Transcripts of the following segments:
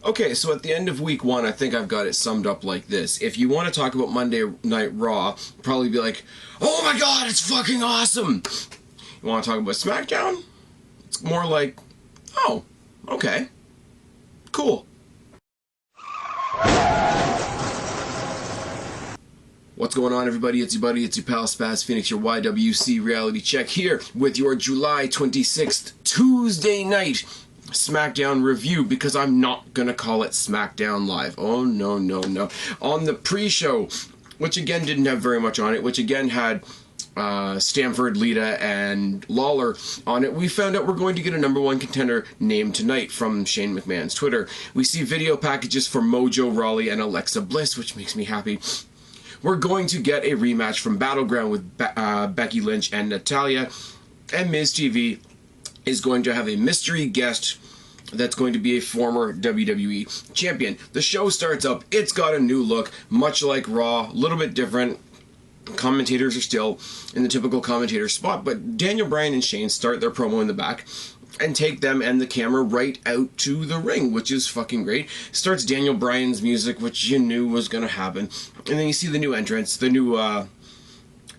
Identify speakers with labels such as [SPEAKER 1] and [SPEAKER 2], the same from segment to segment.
[SPEAKER 1] Okay, so at the end of week 1, I think I've got it summed up like this. If you want to talk about Monday Night Raw, probably be like, oh my god, it's fucking awesome! You want to talk about SmackDown? It's more like, oh, okay, cool. What's going on, everybody? It's your buddy, it's your pal Spaz Phoenix, your YWC reality check here with your July 26th Tuesday night SmackDown review, because I'm not gonna call it SmackDown Live. Oh, no, no, no. On the pre-show, which again didn't have very much on it, which again had Stamford, Lita, and Lawler on it, we found out we're going to get a #1 contender named tonight from Shane McMahon's Twitter. We see video packages for Mojo Rawley and Alexa Bliss, which makes me happy. We're going to get a rematch from Battleground with Becky Lynch and Natalya, and Miz TV is going to have a mystery guest that's going to be a former WWE champion. The show starts up, it's got a new look, much like Raw, a little bit different. Commentators are still in the typical commentator spot, but Daniel Bryan and Shane start their promo in the back and take them and the camera right out to the ring, which is fucking great. Starts Daniel Bryan's music, which you knew was going to happen, and then you see the new entrance, the new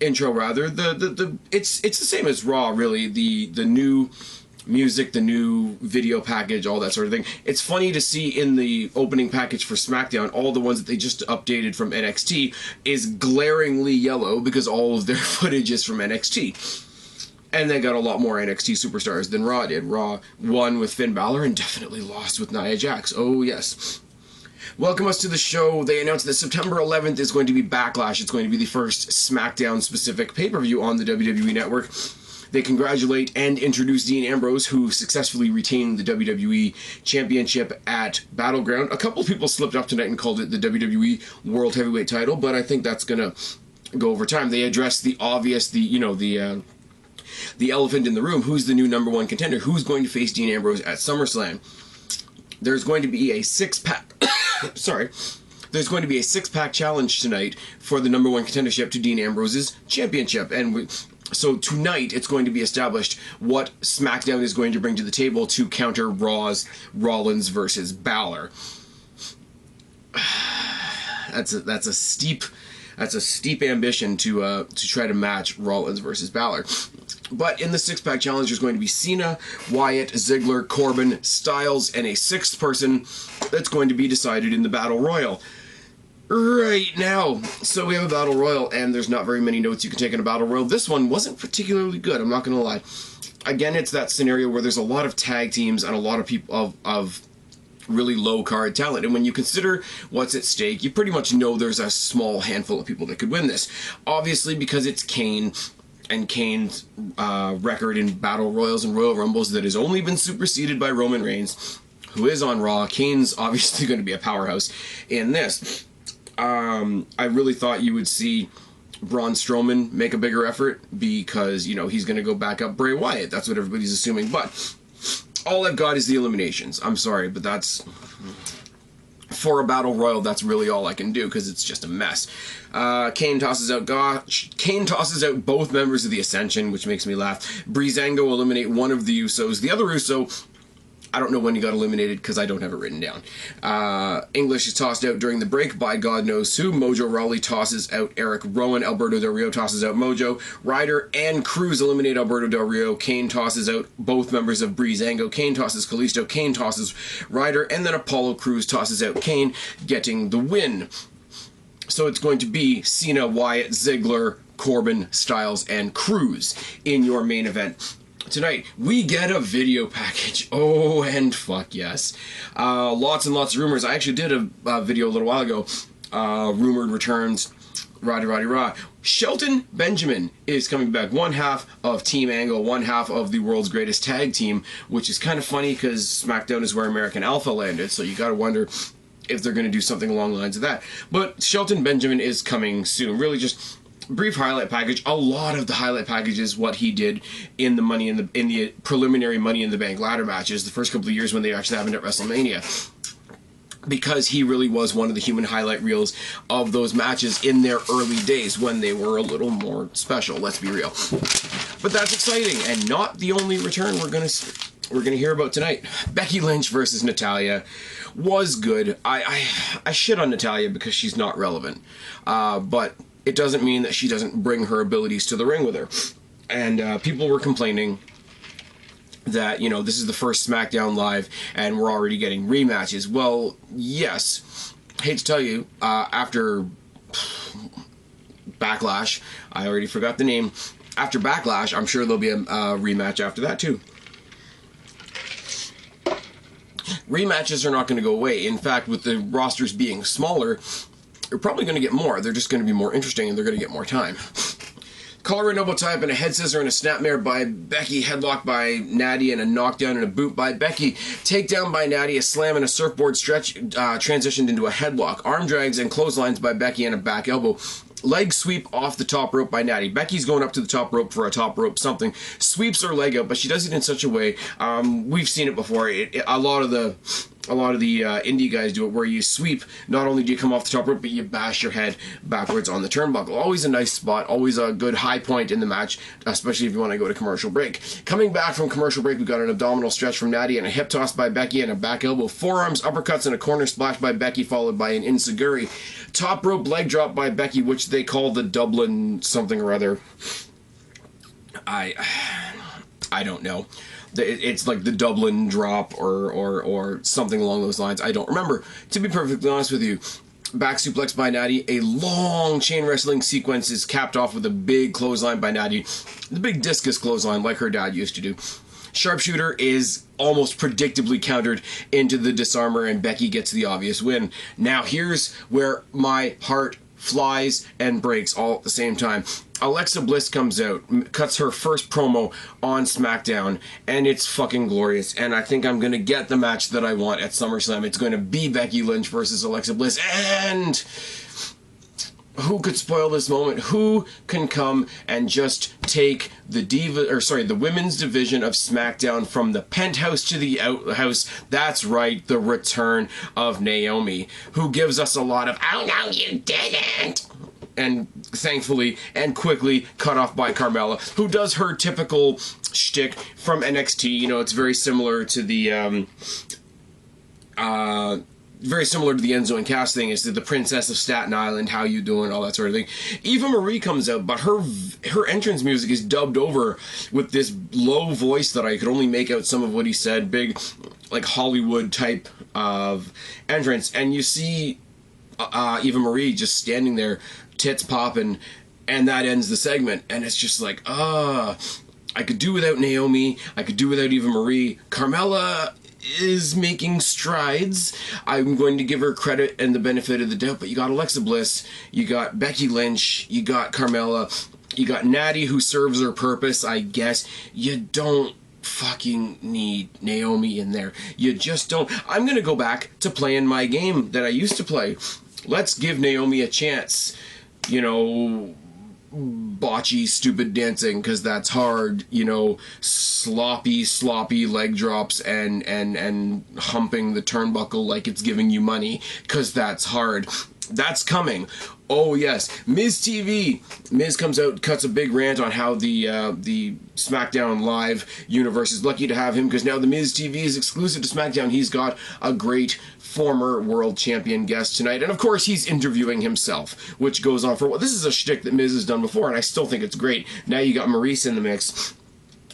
[SPEAKER 1] intro rather. It's the same as Raw, really. The new music, the new video package, all that sort of thing. It's funny to see in the opening package for SmackDown, all the ones that they just updated from NXT is glaringly yellow because all of their footage is from NXT. And they got a lot more NXT superstars than Raw did. Raw won with Finn Balor and definitely lost with Nia Jax. Oh, yes. Welcome us to the show. They announced that September 11th is going to be Backlash. It's going to be the first SmackDown-specific pay-per-view on the WWE Network. They congratulate and introduce Dean Ambrose, who successfully retained the WWE Championship at Battleground. A couple of people slipped up tonight and called it the WWE World Heavyweight title, but I think that's going to go over time. They addressed the obvious, the elephant in the room. Who's the new #1 contender? Who's going to face Dean Ambrose at SummerSlam? There's going to be a six-pack... Sorry. There's going to be a six-pack challenge tonight for the #1 contendership to Dean Ambrose's championship. And so tonight it's going to be established what SmackDown is going to bring to the table to counter Raw's Rollins versus Balor. That's a steep ambition to try to match Rollins versus Balor. But in the six-pack challenge, there's going to be Cena, Wyatt, Ziggler, Corbin, Styles, and a sixth person that's going to be decided in the Battle Royal right now. So we have a Battle Royal, and there's not very many notes you can take in a Battle Royal. This one wasn't particularly good, I'm not going to lie. Again, it's that scenario where there's a lot of tag teams and a lot of people of really low-card talent. And when you consider what's at stake, you pretty much know there's a small handful of people that could win this. Obviously, because it's Kane, and Kane's record in Battle Royals and Royal Rumbles that has only been superseded by Roman Reigns, who is on Raw. Kane's obviously going to be a powerhouse in this. I really thought you would see Braun Strowman make a bigger effort because, you know, he's going to go back up Bray Wyatt. That's what everybody's assuming. But all I've got is the eliminations. I'm sorry, but that's... For a Battle Royal, that's really all I can do because it's just a mess. Kane tosses out both members of the Ascension, which makes me laugh. Breezango will eliminate one of the Usos. The other Uso, I don't know when he got eliminated because I don't have it written down. English is tossed out during the break by God knows who. Mojo Rawley tosses out Eric Rowan. Alberto Del Rio tosses out Mojo. Ryder and Cruz eliminate Alberto Del Rio. Kane tosses out both members of Breezango. Kane tosses Kalisto. Kane tosses Ryder. And then Apollo Crews tosses out Kane, getting the win. So it's going to be Cena, Wyatt, Ziggler, Corbin, Styles, and Cruz in your main event. Tonight, we get a video package. Oh, and fuck yes. Lots and lots of rumors. I actually did a video a little while ago. Rumored returns. Rah. Shelton Benjamin is coming back. One half of Team Angle, one half of the world's greatest tag team, which is kind of funny because SmackDown is where American Alpha landed, so you gotta wonder if they're going to do something along the lines of that. But Shelton Benjamin is coming soon. Really just... brief highlight package. A lot of the highlight package is what he did in the preliminary Money in the Bank ladder matches the first couple of years when they actually happened at WrestleMania, because he really was one of the human highlight reels of those matches in their early days when they were a little more special, let's be real. But that's exciting, and not the only return we're going to see. we're going to hear about tonight. Becky Lynch versus Natalya was good. I shit on Natalya because she's not relevant. But it doesn't mean that she doesn't bring her abilities to the ring with her. And people were complaining that, you know, this is the first SmackDown Live and we're already getting rematches. Well, yes. Hate to tell you, after Backlash, I already forgot the name. After Backlash, I'm sure there'll be a rematch after that too. Rematches are not going to go away. In fact, with the rosters being smaller, you're probably going to get more. They're just going to be more interesting and they're going to get more time. Collar and elbow tie up and a head scissor and a snapmare by Becky. Headlock by Natty and a knockdown and a boot by Becky. Takedown by Natty, a slam and a surfboard stretch transitioned into a headlock. Arm drags and clotheslines by Becky and a back elbow. Leg sweep off the top rope by Natty. Becky's going up to the top rope for a top rope something. Sweeps her leg out, but she does it in such a way. We've seen it before. A lot of the indie guys do it where you sweep. Not only do you come off the top rope, but you bash your head backwards on the turnbuckle. Always a nice spot. Always a good high point in the match, especially if you want to go to commercial break. Coming back from commercial break, we've got an abdominal stretch from Natty and a hip toss by Becky and a back elbow. Forearms, uppercuts, and a corner splash by Becky, followed by an enziguri. Top rope leg drop by Becky, which they call the Dublin something or other. I don't know. It's like the Dublin drop or something along those lines. I don't remember. To be perfectly honest with you, back suplex by Natty. A long chain wrestling sequence is capped off with a big clothesline by Natty. The big discus clothesline like her dad used to do. Sharpshooter is almost predictably countered into the disarmer and Becky gets the obvious win. Now here's where my heart flies and breaks all at the same time. Alexa Bliss comes out, cuts her first promo on SmackDown, and it's fucking glorious. And I think I'm going to get the match that I want at SummerSlam. It's going to be Becky Lynch versus Alexa Bliss. And who could spoil this moment? Who can come and just take the women's division of SmackDown from the penthouse to the outhouse? That's right, the return of Naomi, who gives us a lot of, oh no, you didn't! And thankfully and quickly cut off by Carmella, who does her typical shtick from NXT. You know, it's very similar to the Enzo and Cass thing. Is the Princess of Staten Island, how you doing, all that sort of thing. Eva Marie comes out, but her entrance music is dubbed over with this low voice that I could only make out some of what he said. Big, like Hollywood type of entrance, and you see Eva Marie just standing there, tits popping, and that ends the segment. And it's just like, I could do without Naomi. I could do without Eva Marie. Carmella is making strides. I'm going to give her credit and the benefit of the doubt, but you got Alexa Bliss, you got Becky Lynch, you got Carmella, you got Natty, who serves her purpose, I guess. You don't fucking need Naomi in there. You just don't. I'm going to go back to playing my game that I used to play. Let's give Naomi a chance. You know, botchy, stupid dancing, because that's hard. You know, sloppy leg drops and humping the turnbuckle like it's giving you money, because that's hard. That's coming. Oh yes, Miz TV. Miz comes out, cuts a big rant on how the SmackDown Live universe is lucky to have him, because now the Miz TV is exclusive to SmackDown. He's got a great former world champion guest tonight, and of course he's interviewing himself, which goes on for a while. This is a shtick that Miz has done before, and I still think it's great. Now you got Maurice in the mix.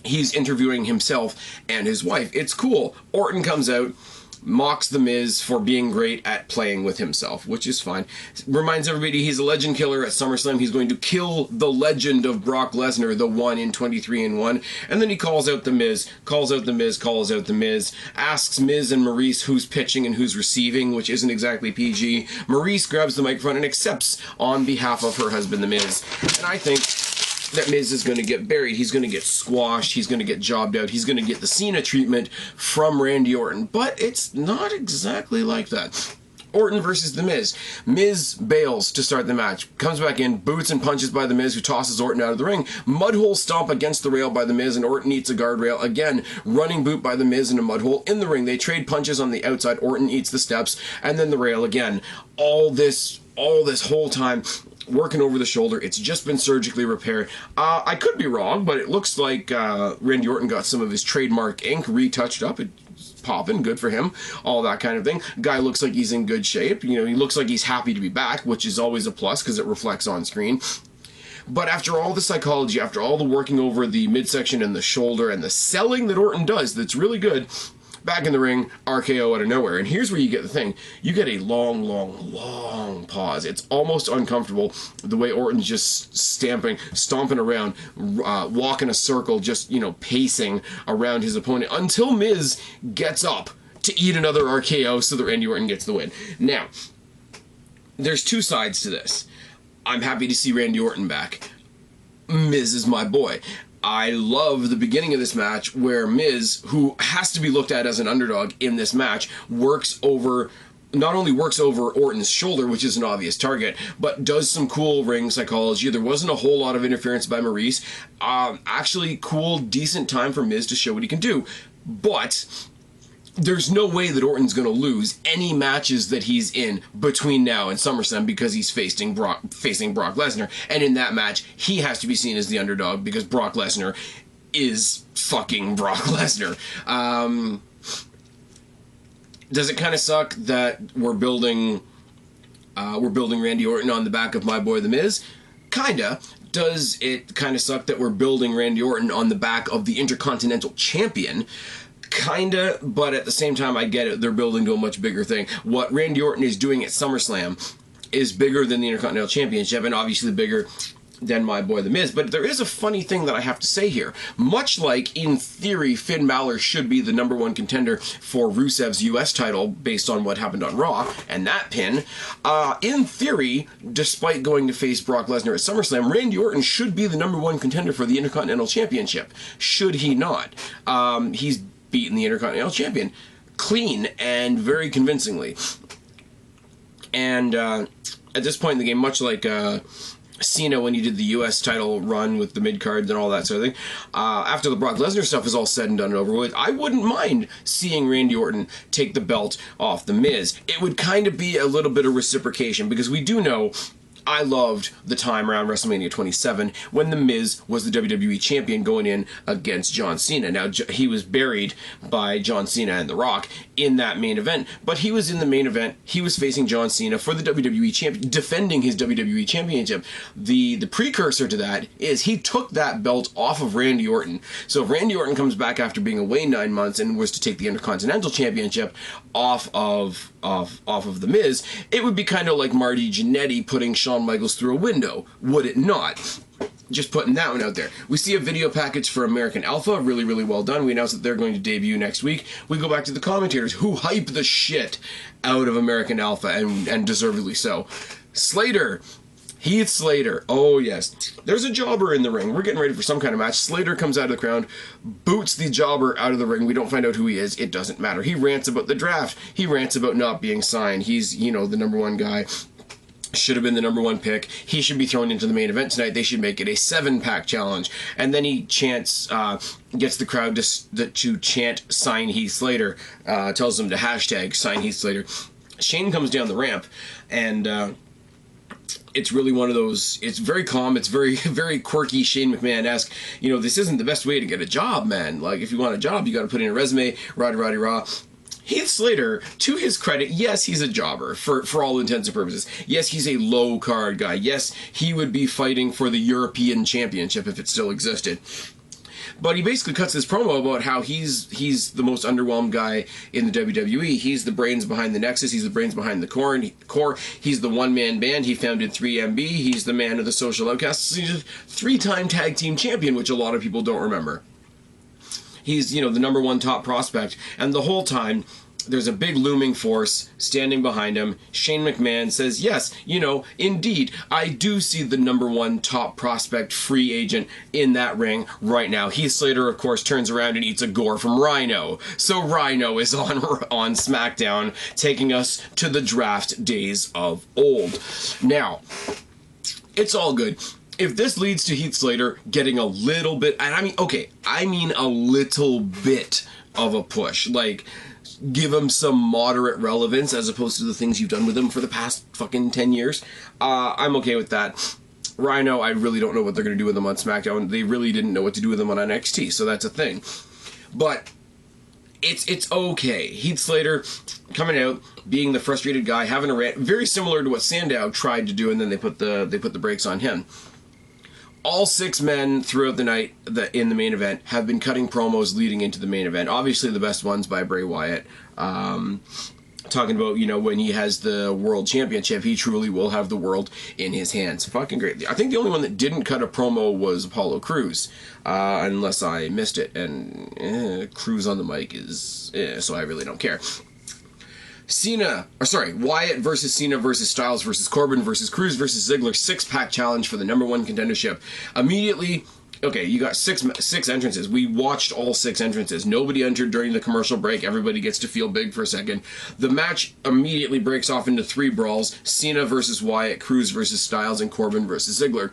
[SPEAKER 1] He's interviewing himself and his wife. It's cool. Orton comes out, mocks the Miz for being great at playing with himself, which is fine. Reminds everybody he's a legend killer at SummerSlam. He's going to kill the legend of Brock Lesnar, the one in 23-1. And then he calls out the Miz, calls out the Miz, asks Miz and Maurice who's pitching and who's receiving, which isn't exactly PG. Maurice grabs the microphone and accepts on behalf of her husband, the Miz. And I think that Miz is going to get buried. He's going to get squashed. He's going to get jobbed out. He's going to get the Cena treatment from Randy Orton. But it's not exactly like that. Orton versus The Miz. Miz bails to start the match. Comes back in, boots and punches by The Miz, who tosses Orton out of the ring. Mudhole stomp against the rail by The Miz, and Orton eats a guardrail. Again, running boot by The Miz in a mudhole in the ring. They trade punches on the outside. Orton eats the steps, and then the rail again. All this whole time, working over the shoulder. It's just been surgically repaired. I could be wrong, but it looks like Randy Orton got some of his trademark ink retouched up. It's popping, good for him, all that kind of thing. Guy looks like he's in good shape. You know, he looks like he's happy to be back, which is always a plus because it reflects on screen. But after all the psychology, after all the working over the midsection and the shoulder and the selling that Orton does, that's really good, back in the ring, RKO out of nowhere. And here's where you get the thing. You get a long, long, long pause. It's almost uncomfortable the way Orton's just stomping around, walking a circle, just, you know, pacing around his opponent until Miz gets up to eat another RKO so that Randy Orton gets the win. Now, there's two sides to this. I'm happy to see Randy Orton back. Miz is my boy. I love the beginning of this match where Miz, who has to be looked at as an underdog in this match, not only works over Orton's shoulder, which is an obvious target, but does some cool ring psychology. There wasn't a whole lot of interference by Maurice. Actually, cool, decent time for Miz to show what he can do. But there's no way that Orton's going to lose any matches that he's in between now and SummerSlam because he's facing Brock Lesnar. And in that match, he has to be seen as the underdog because Brock Lesnar is fucking Brock Lesnar. Does it kind of suck that we're building Randy Orton on the back of my boy The Miz? Kinda. Does it kind of suck that we're building Randy Orton on the back of the Intercontinental Champion? Kinda, but at the same time, I get it. They're building to a much bigger thing. What Randy Orton is doing at SummerSlam is bigger than the Intercontinental Championship, and obviously bigger than my boy The Miz. But there is a funny thing that I have to say here. Much like, in theory, Finn Balor should be the #1 contender for Rusev's US title based on what happened on Raw, and that pin, in theory, despite going to face Brock Lesnar at SummerSlam, Randy Orton should be the #1 contender for the Intercontinental Championship. Should he not? He's beaten the Intercontinental Champion clean and very convincingly. And at this point in the game, much like Cena when he did the US title run with the mid-card and all that sort of thing, after the Brock Lesnar stuff is all said and done and over with, I wouldn't mind seeing Randy Orton take the belt off The Miz. It would kind of be a little bit of reciprocation, because we do know I loved the time around WrestleMania 27 when The Miz was the WWE Champion going in against John Cena. Now, he was buried by John Cena and The Rock in that main event, but he was in the main event. He was facing John Cena for the WWE Champion, defending his WWE Championship. The precursor to that is he took that belt off of Randy Orton. So if Randy Orton comes back after being away 9 months and was to take the Intercontinental Championship off of The Miz, it would be kind of like Marty Jannetty putting Shawn Michaels through a window, would it not? Just putting that one out there. We see a video package for American Alpha, really, really well done. We announced that they're going to debut next week. We go back to the commentators who hype the shit out of American Alpha, and deservedly so. Slater. Heath Slater. Oh, yes. There's a jobber in the ring. We're getting ready for some kind of match. Slater comes out of the crowd, boots the jobber out of the ring. We don't find out who he is. It doesn't matter. He rants about the draft. He rants about not being signed. He's, you know, the #1 guy. Should have been the #1 pick. He should be thrown into the main event tonight. They should make it a 7-pack challenge. And then he chants, gets the crowd to chant "Sign Heath Slater." Tells them to hashtag "Sign Heath Slater." Shane comes down the ramp, and it's really one of those, it's very calm, it's very, very quirky, Shane McMahon-esque. You know, this isn't the best way to get a job, man. Like, if you want a job, you got to put in a resume, rah-de-rah-de-rah. Heath Slater, to his credit, yes, he's a jobber, for all intents and purposes. Yes, he's a low-card guy. Yes, he would be fighting for the European Championship if it still existed. But he basically cuts this promo about how he's the most underwhelmed guy in the WWE. He's the brains behind the Nexus. He's the brains behind the core. He's the one-man band. He founded 3MB. He's the man of the social outcasts. He's a 3-time tag team champion, which a lot of people don't remember. He's, you know, the #1 top prospect. And the whole time, there's a big looming force standing behind him. Shane McMahon says, yes, you know, indeed, I do see the #1 top prospect free agent in that ring right now. Heath Slater, of course, turns around and eats a gore from Rhino. So Rhino is on SmackDown, taking us to the draft days of old. Now, it's all good. If this leads to Heath Slater getting a little bit, and I mean a little bit of a push, like, give them some moderate relevance as opposed to the things you've done with them for the past fucking 10 years. I'm okay with that. Rhino, I really don't know what they're going to do with them on SmackDown. They really didn't know what to do with them on NXT, so that's a thing. But it's okay. Heath Slater coming out, being the frustrated guy, having a rant, very similar to what Sandow tried to do, and then they put the brakes on him. All 6 men throughout the night in the main event have been cutting promos leading into the main event. Obviously, the best ones by Bray Wyatt. Talking about, you know, when he has the world championship, he truly will have the world in his hands. Fucking great. I think the only one that didn't cut a promo was Apollo Crews, unless I missed it. And Crews on the mic is, so I really don't care. Wyatt versus Cena versus Styles versus Corbin versus Crews versus Ziggler 6-pack challenge for the #1 contendership. Immediately, okay, you got six entrances. We watched all 6 entrances. Nobody entered during the commercial break. Everybody gets to feel big for a second. The match immediately breaks off into 3 brawls. Cena versus Wyatt, Crews versus Styles, and Corbin versus Ziggler.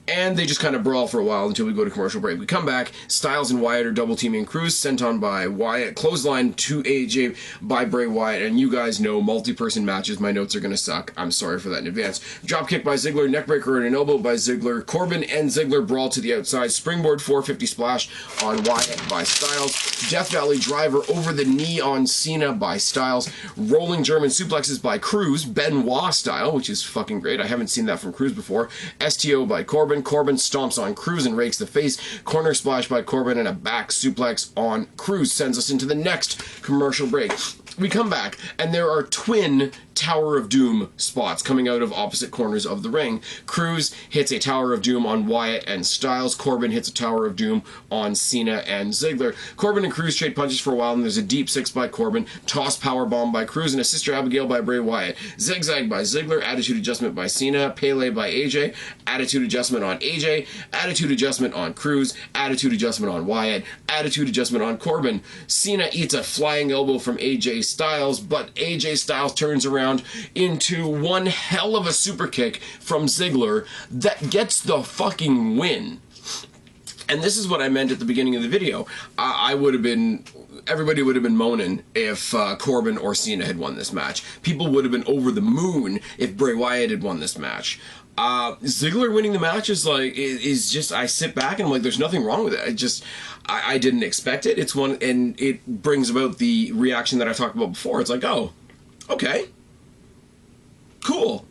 [SPEAKER 1] And they just kind of brawl for a while until we go to commercial break. We come back. Styles and Wyatt are double-teaming Crews, sent on by Wyatt. Clothesline to AJ by Bray Wyatt. And you guys know multi-person matches. My notes are going to suck. I'm sorry for that in advance. Dropkick by Ziggler. Neckbreaker and an elbow by Ziggler. Corbin and Ziggler brawl to the outside. Springboard 450 splash on Wyatt by Styles. Death Valley driver over the knee on Cena by Styles. Rolling German suplexes by Crews. Benoit style, which is fucking great. I haven't seen that from Crews before. STO by Corbin. Corbin stomps on Crews and rakes the face. Corner splash by Corbin and a back suplex on Crews sends us into the next commercial break. We come back, and there are twin Tower of Doom spots coming out of opposite corners of the ring. Crews hits a Tower of Doom on Wyatt and Styles. Corbin hits a Tower of Doom on Cena and Ziggler. Corbin and Crews trade punches for a while, and there's a deep 6 by Corbin, toss powerbomb by Crews, and a Sister Abigail by Bray Wyatt. Zigzag by Ziggler, attitude adjustment by Cena, Pele by AJ, attitude adjustment on AJ, attitude adjustment on Crews, attitude adjustment on Wyatt, attitude adjustment on Corbin. Cena eats a flying elbow from AJ Styles, but AJ Styles turns around into one hell of a super kick from Ziggler that gets the fucking win. And this is what I meant at the beginning of the video. Everybody would have been moaning if Corbin or Cena had won this match. People would have been over the moon if Bray Wyatt had won this match. Ziggler winning the match is just, I sit back and I'm like, there's nothing wrong with it. I didn't expect it. It's one, and it brings about the reaction that I talked about before. It's like, oh, okay, cool.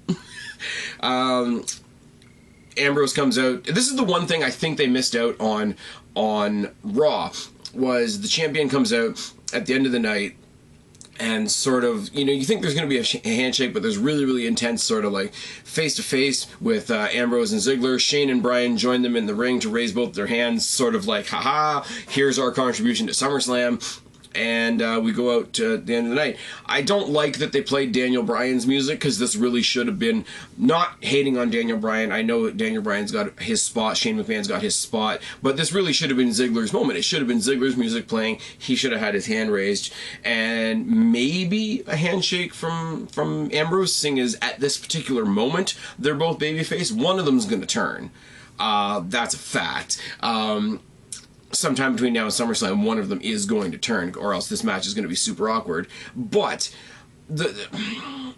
[SPEAKER 1] Ambrose comes out. This is the one thing I think they missed out on Raw, was the champion comes out at the end of the night and sort of, you know, you think there's going to be a handshake, but there's really, really intense sort of like face-to-face with Ambrose and Ziggler. Shane and Bryan join them in the ring to raise both their hands, sort of like, haha, here's our contribution to SummerSlam. And we go out to the end of the night. I don't like that they played Daniel Bryan's music, because this really should have been, not hating on Daniel Bryan. I know Daniel Bryan's got his spot, Shane McMahon's got his spot, but this really should have been Ziggler's moment. It should have been Ziggler's music playing. He should have had his hand raised, and maybe a handshake from Ambrose, seeing as at this particular moment they're both babyface. One of them's going to turn. That's a fact. Sometime between now and SummerSlam, one of them is going to turn, or else this match is going to be super awkward. But I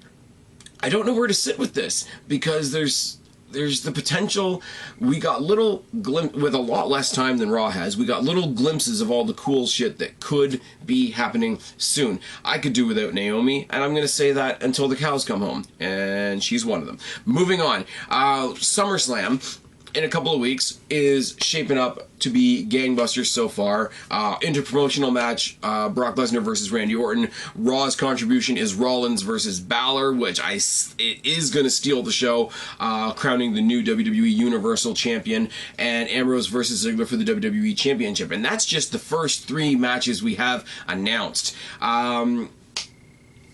[SPEAKER 1] don't know where to sit with this, because there's the potential. We got little with a lot less time than Raw has. We got little glimpses of all the cool shit that could be happening soon. I could do without Naomi, and I'm going to say that until the cows come home, and she's one of them. Moving on, SummerSlam in a couple of weeks is shaping up to be gangbusters so far. Interpromotional match, Brock Lesnar versus Randy Orton. Raw's contribution is Rollins versus Balor, which it is going to steal the show, crowning the new WWE Universal Champion, and Ambrose versus Ziggler for the WWE Championship. And that's just the first 3 matches we have announced.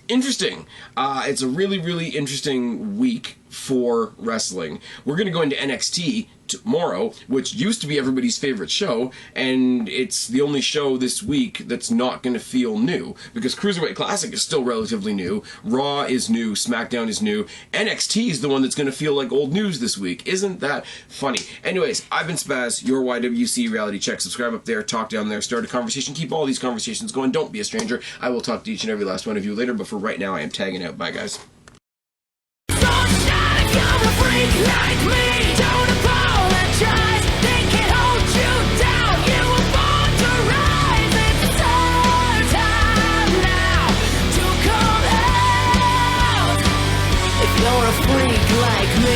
[SPEAKER 1] Interesting. It's a really, really interesting week for wrestling. We're going to go into NXT tomorrow, which used to be everybody's favorite show, and it's the only show this week that's not going to feel new, because Cruiserweight Classic is still relatively new, Raw is new, SmackDown is new, NXT is the one that's going to feel like old news this week. Isn't that funny? Anyways, I've been Spaz, your YWC Reality Check. Subscribe up there, talk down there, start a conversation, keep all these conversations going, don't be a stranger. I will talk to each and every last one of you later, but for right now I am tagging out. Bye guys.
[SPEAKER 2] Like me, don't apologize. They can't hold you down. You were born to rise. It's our time now to come out. If you're a freak like me.